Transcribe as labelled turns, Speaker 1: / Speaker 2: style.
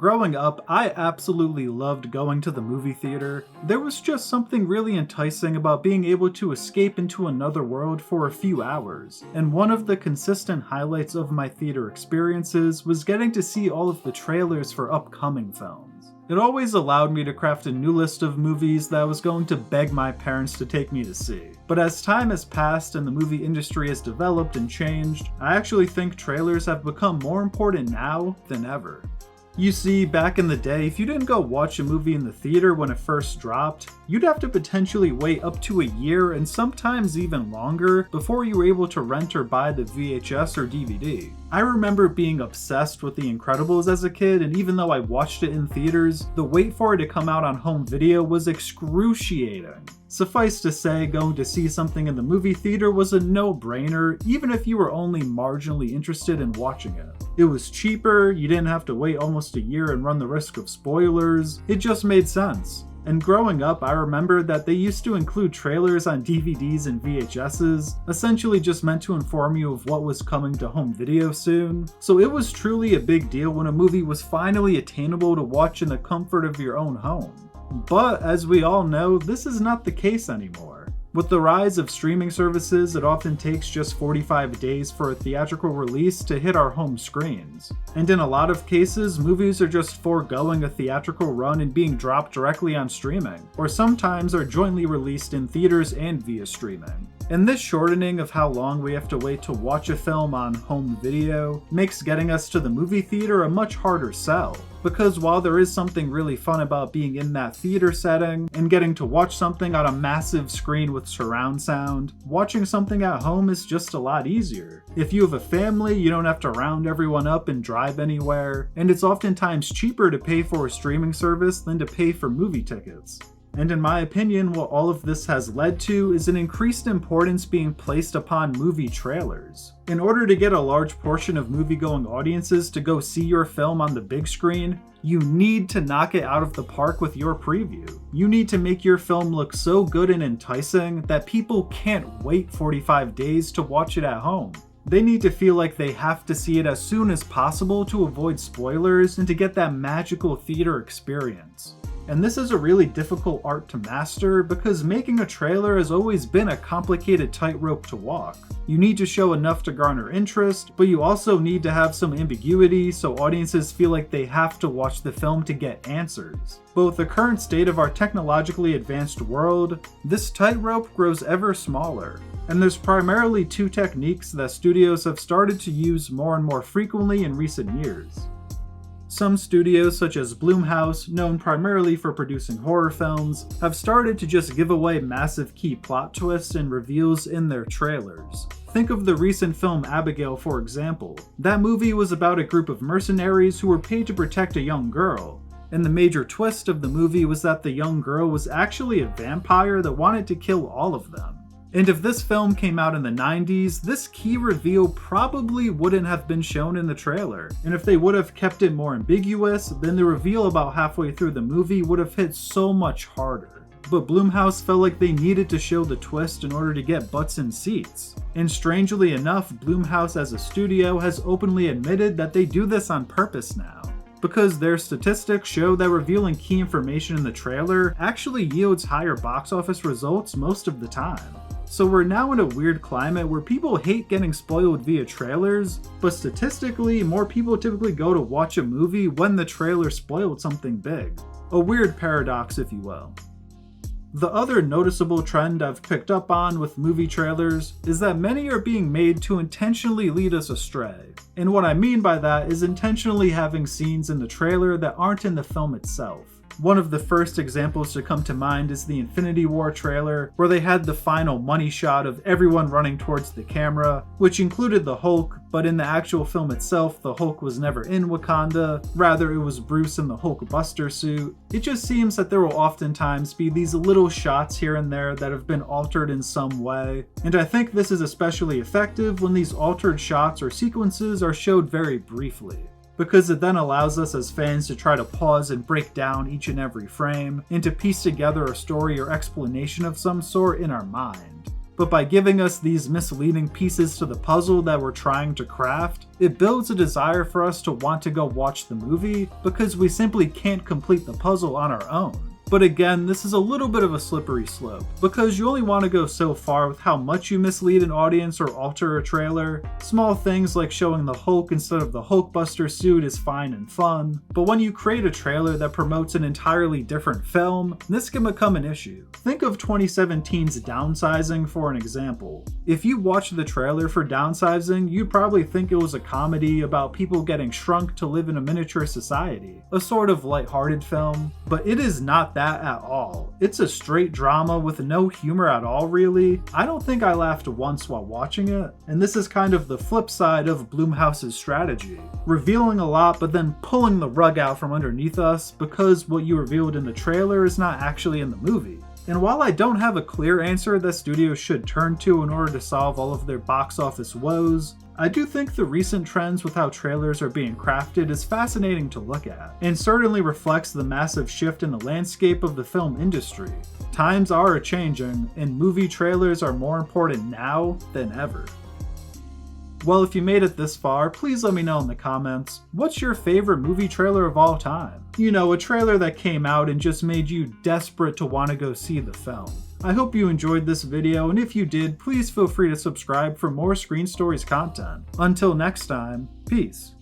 Speaker 1: Growing up, I absolutely loved going to the movie theater. There was just something really enticing about being able to escape into another world for a few hours, and one of the consistent highlights of my theater experiences was getting to see all of the trailers for upcoming films. It always allowed me to craft a new list of movies that I was going to beg my parents to take me to see. But as time has passed and the movie industry has developed and changed, I actually think trailers have become more important now than ever. You see, back in the day, if you didn't go watch a movie in the theater when it first dropped, you'd have to potentially wait up to a year and sometimes even longer before you were able to rent or buy the VHS or DVD. I remember being obsessed with The Incredibles as a kid, and even though I watched it in theaters, the wait for it to come out on home video was excruciating. Suffice to say, going to see something in the movie theater was a no-brainer, even if you were only marginally interested in watching it. It was cheaper, you didn't have to wait almost a year and run the risk of spoilers, it just made sense. And growing up, I remember that they used to include trailers on DVDs and VHSs, essentially just meant to inform you of what was coming to home video soon. So it was truly a big deal when a movie was finally attainable to watch in the comfort of your own home. But as we all know, this is not the case anymore. With the rise of streaming services, it often takes just 45 days for a theatrical release to hit our home screens. And in a lot of cases, movies are just foregoing a theatrical run and being dropped directly on streaming, or sometimes are jointly released in theaters and via streaming. And this shortening of how long we have to wait to watch a film on home video makes getting us to the movie theater a much harder sell. Because while there is something really fun about being in that theater setting and getting to watch something on a massive screen with surround sound, watching something at home is just a lot easier. If you have a family, you don't have to round everyone up and drive anywhere, and it's oftentimes cheaper to pay for a streaming service than to pay for movie tickets. And in my opinion, what all of this has led to is an increased importance being placed upon movie trailers. In order to get a large portion of movie-going audiences to go see your film on the big screen, you need to knock it out of the park with your preview. You need to make your film look so good and enticing that people can't wait 45 days to watch it at home. They need to feel like they have to see it as soon as possible to avoid spoilers and to get that magical theater experience. And this is a really difficult art to master because making a trailer has always been a complicated tightrope to walk. You need to show enough to garner interest, but you also need to have some ambiguity so audiences feel like they have to watch the film to get answers. But with the current state of our technologically advanced world, this tightrope grows ever smaller. And there's primarily two techniques that studios have started to use more and more frequently in recent years. Some studios, such as Blumhouse, known primarily for producing horror films, have started to just give away massive key plot twists and reveals in their trailers. Think of the recent film Abigail, for example. That movie was about a group of mercenaries who were paid to protect a young girl, and the major twist of the movie was that the young girl was actually a vampire that wanted to kill all of them. And if this film came out in the 90s, this key reveal probably wouldn't have been shown in the trailer. And if they would have kept it more ambiguous, then the reveal about halfway through the movie would have hit so much harder. But Blumhouse felt like they needed to show the twist in order to get butts in seats. And strangely enough, Blumhouse as a studio has openly admitted that they do this on purpose now, because their statistics show that revealing key information in the trailer actually yields higher box office results most of the time. So we're now in a weird climate where people hate getting spoiled via trailers, but statistically, more people typically go to watch a movie when the trailer spoiled something big. A weird paradox, if you will. The other noticeable trend I've picked up on with movie trailers is that many are being made to intentionally lead us astray. And what I mean by that is intentionally having scenes in the trailer that aren't in the film itself. One of the first examples to come to mind is the Infinity War trailer, where they had the final money shot of everyone running towards the camera, which included the Hulk, but in the actual film itself, the Hulk was never in Wakanda, rather it was Bruce in the Hulk Buster suit. It just seems that there will oftentimes be these little shots here and there that have been altered in some way, and I think this is especially effective when these altered shots or sequences are showed very briefly, because it then allows us as fans to try to pause and break down each and every frame, and to piece together a story or explanation of some sort in our mind. but by giving us these misleading pieces to the puzzle that we're trying to craft, it builds a desire for us to want to go watch the movie because we simply can't complete the puzzle on our own. But again, this is a little bit of a slippery slope, because you only want to go so far with how much you mislead an audience or alter a trailer. Small things like showing the Hulk instead of the Hulkbuster suit is fine and fun, but when you create a trailer that promotes an entirely different film, this can become an issue. Think of 2017's Downsizing for an example. If you watched the trailer for Downsizing, you'd probably think it was a comedy about people getting shrunk to live in a miniature society, a sort of lighthearted film, but it is not that at all. It's a straight drama with no humor at all, really. I don't think I laughed once while watching it, and this is kind of the flip side of Blumhouse's strategy. Revealing a lot but then pulling the rug out from underneath us because what you revealed in the trailer is not actually in the movie. And while I don't have a clear answer that studios should turn to in order to solve all of their box office woes, I do think the recent trends with how trailers are being crafted is fascinating to look at, and certainly reflects the massive shift in the landscape of the film industry. Times are changing, and movie trailers are more important now than ever. Well, if you made it this far, please let me know in the comments, what's your favorite movie trailer of all time? You know, a trailer that came out and just made you desperate to want to go see the film. I hope you enjoyed this video, and if you did, please feel free to subscribe for more Screen Stories content. Until next time, peace.